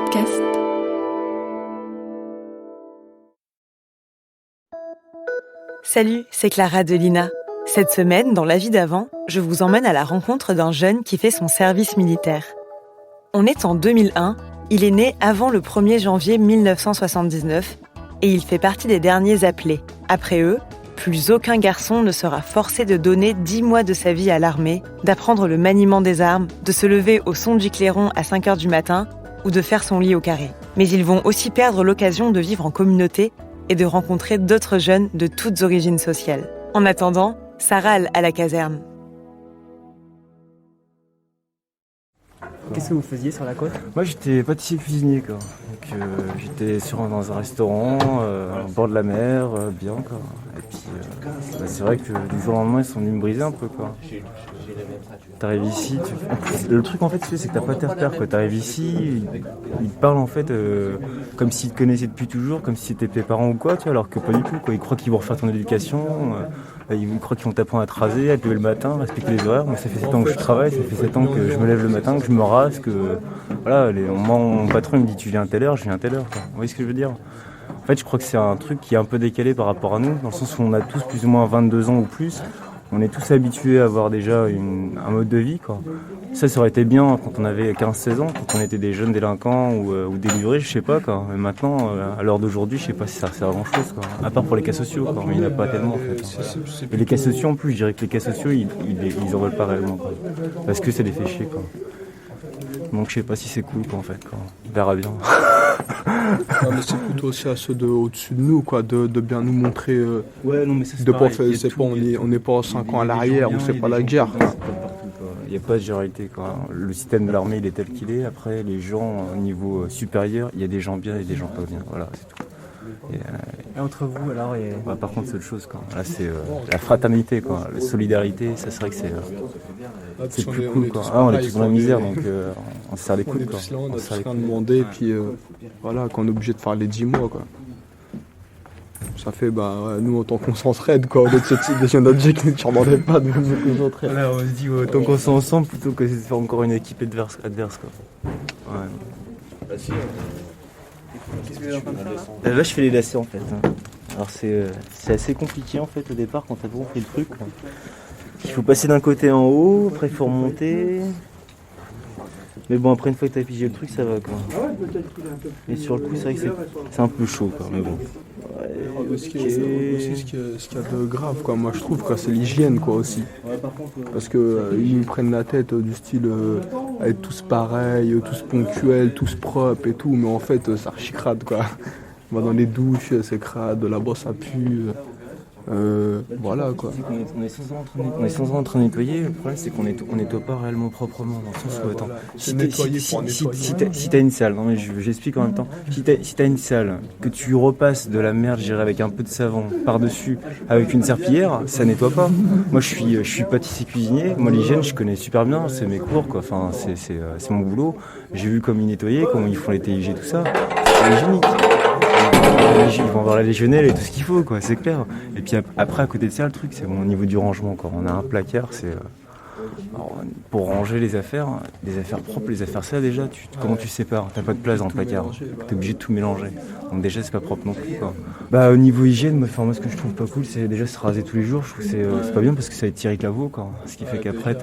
podcast. Salut, c'est Clara de l'INA. Cette semaine, dans La vie d'avant, je vous emmène à la rencontre d'un jeune qui fait son service militaire. On est en 2001, il est né avant le 1er janvier 1979 et il fait partie des derniers appelés. Après eux, plus aucun garçon ne sera forcé de donner 10 mois de sa vie à l'armée, d'apprendre le maniement des armes, de se lever au son du clairon à 5h du matin ou de faire son lit au carré. Mais ils vont aussi perdre l'occasion de vivre en communauté et de rencontrer d'autres jeunes de toutes origines sociales. En attendant, ça râle à la caserne. Qu'est-ce que vous faisiez sur la côte ? Moi j'étais pâtissier cuisinier quoi. Donc j'étais dans un restaurant au bord de la mer, bien quoi. Et puis c'est vrai que du jour au lendemain ils sont venus me briser un peu quoi. T'arrives ici, le truc en fait c'est que t'as pas tes repères quoi. T'arrives ici, ils te parlent en fait comme s'ils te connaissaient depuis toujours, comme si c'était tes parents ou quoi, tu vois, alors que pas du tout quoi. Ils croient qu'ils vont refaire ton éducation. Ils croient qu'ils vont t'apprendre à te raser, à te lever le matin, à respecter les horaires. Moi, ça fait 7 ans que je travaille, ça fait 7 ans que je me lève le matin, que je me rase, que voilà, mon patron il me dit tu viens à telle heure, je viens à telle heure. Quoi. Vous voyez ce que je veux dire ? En fait, je crois que c'est un truc qui est un peu décalé par rapport à nous, dans le sens où on a tous plus ou moins 22 ans ou plus. On est tous habitués à avoir déjà un mode de vie, quoi. Ça aurait été bien quand on avait 15-16 ans, quand on était des jeunes délinquants ou délivrés, je sais pas, quoi. Mais maintenant, à l'heure d'aujourd'hui, je sais pas si ça sert à grand chose, quoi. À part pour les cas sociaux, quoi. Mais il n'y en a pas tellement, en fait. Et les cas sociaux, en plus, je dirais que les cas sociaux, ils en veulent pas réellement, quoi. Parce que ça les fait chier, quoi. Donc je sais pas si c'est cool, quoi, en fait, quoi. On verra bien. Mais c'est plutôt aussi à ceux au-dessus de nous, quoi, de bien nous montrer. Ouais, non, mais ça, on n'est pas 5 ans à l'arrière, ou c'est pas la guerre. Quoi. Il n'y a pas de généralité, quoi. Le système de l'armée, il est tel qu'il est. Après, les gens au niveau supérieur, il y a des gens bien et des gens pas bien. Voilà, c'est tout. Et entre vous, alors Par contre, c'est autre chose, quoi. Là, c'est la fraternité, quoi. La solidarité, ça serait que c'est plus cool, quoi. On est tous dans la misère, donc on se serre les coudes, quoi. On a rien demandé, puis voilà, qu'on est obligé de faire les 10 mois, quoi. Ça fait, nous, en tant qu'on s'en raide, quoi, au-delà de ce type de notre Dieu qui ne demandait pas de nous entraîner. Voilà, on se dit, autant qu'on soit ensemble, plutôt que de faire encore une équipe adverse, quoi. Ouais. Là, je fais les lacets, en fait. Alors, c'est assez compliqué, en fait, au départ, quand t'as compris le truc, quoi. Il faut passer d'un côté en haut, après il faut remonter. Mais bon, après une fois que t'as pigé le truc, ça va quoi. Et sur le coup, c'est vrai que c'est un peu chaud quoi, mais bon. Ouais, ce qu'il y a de grave, quoi, moi je trouve, quoi, c'est l'hygiène quoi aussi. Parce que ils nous prennent la tête du style à être tous pareils, tous ponctuels, tous propres et tout, mais en fait ça archi-crade quoi. On va dans les douches, c'est crade, là-bas ça pue. Voilà quoi. On est sans en train de nettoyer. Le problème c'est qu'on nettoie pas réellement proprement dans le sens où attends. Si t'as une salle, non mais j'explique en même temps. Si t'as une salle, que tu repasses de la merde, j'irai avec un peu de savon par-dessus, avec une serpillière, ça nettoie pas. Moi je suis pâtissier cuisinier. Moi l'hygiène je connais super bien, c'est mes cours quoi. Enfin c'est mon boulot. J'ai vu comment ils nettoyaient, comment ils font les TIG tout ça. C'est hygiénique. Ils vont avoir la légionnaire et tout ce qu'il faut, quoi, c'est clair. Et puis après, à côté de ça, le truc, c'est bon, au niveau du rangement, quoi. On a un placard, alors, pour ranger les affaires propres, les affaires sales, déjà, comment tu sépares ? T'as pas de place dans le placard, t'es obligé de tout mélanger. Donc déjà, c'est pas propre non plus, quoi. Au niveau hygiène, moi, ce que je trouve pas cool, c'est déjà se raser tous les jours. Je trouve que c'est pas bien parce que ça étire la veau, quoi. Ce qui fait qu'après,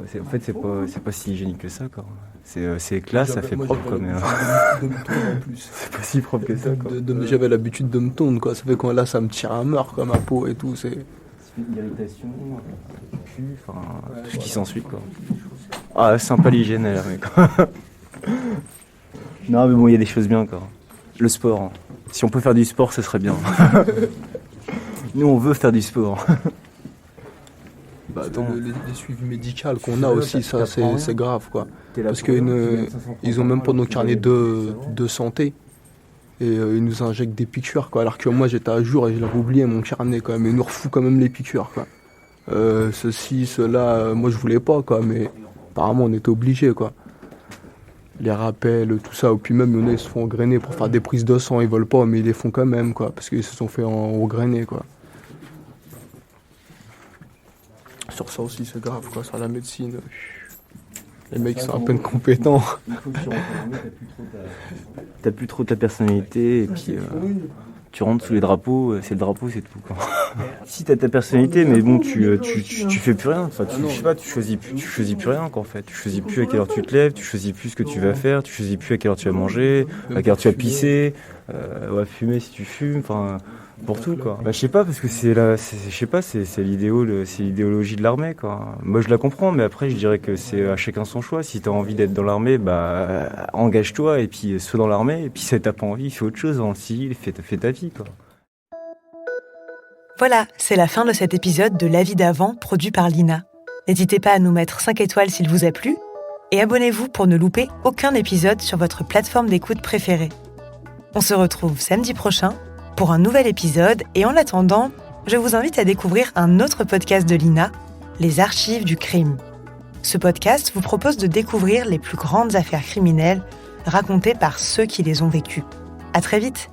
c'est pas si hygiénique que ça, quoi. C'est classe, ça fait propre, quoi, mais c'est pas si propre que ça, quoi. J'avais l'habitude de me tondre, quoi. Ça fait quand là, ça me tire à mort, quoi, ma peau et tout, c'est... L'irritation, enfin, tout ce qui s'ensuit, quoi. Ah, sympa l'hygiène, là, mec. Non, mais bon, il y a des choses bien, quoi. Le sport. Hein. Si on peut faire du sport, ce serait bien. Nous, on veut faire du sport. Les suivis médicaux qu'on a aussi, ça, c'est grave, quoi. Parce qu'ils ont même pas nos carnets de santé. Et ils nous injectent des piqûres, quoi. Alors que moi, j'étais à jour et je l'avais oublié, mon carnet, quoi. Mais ils nous refoutent quand même les piqûres, quoi. Ceci, cela, moi, je voulais pas, quoi. Mais apparemment, on était obligés, quoi. Les rappels, tout ça. Et puis même, il y en a, ils se font engrainer pour faire des prises de sang. Ils veulent pas, mais ils les font quand même, quoi. Parce qu'ils se sont fait engrainer, quoi. Sur ça aussi, c'est grave, quoi. Sur la médecine. Les mecs sont à peine compétents. Une fois que tu rentres dans l'armée, t'as plus trop ta personnalité et puis tu rentres sous les drapeaux, c'est le drapeau, c'est tout quoi. Si t'as ta personnalité, mais bon, tu fais plus rien. Enfin, je sais pas, tu choisis plus rien quoi en fait. Tu choisis plus à quelle heure tu te lèves, tu choisis plus ce que tu vas faire, tu choisis plus à quelle heure tu vas manger, à quelle heure tu vas pisser, fumer si tu fumes, enfin pour tout quoi. Je sais pas parce que c'est l'idéologie de l'armée quoi. Moi je la comprends, mais après je dirais que c'est à chacun son choix. Si t'as envie d'être dans l'armée, engage-toi et puis sois dans l'armée. Et puis si t'as pas envie, fais autre chose dans le civil, fais ta vie quoi. Voilà, c'est la fin de cet épisode de La vie d'avant produit par Lina. N'hésitez pas à nous mettre 5 étoiles s'il vous a plu et abonnez-vous pour ne louper aucun épisode sur votre plateforme d'écoute préférée. On se retrouve samedi prochain pour un nouvel épisode et en attendant, je vous invite à découvrir un autre podcast de Lina, Les Archives du crime. Ce podcast vous propose de découvrir les plus grandes affaires criminelles racontées par ceux qui les ont vécues. À très vite!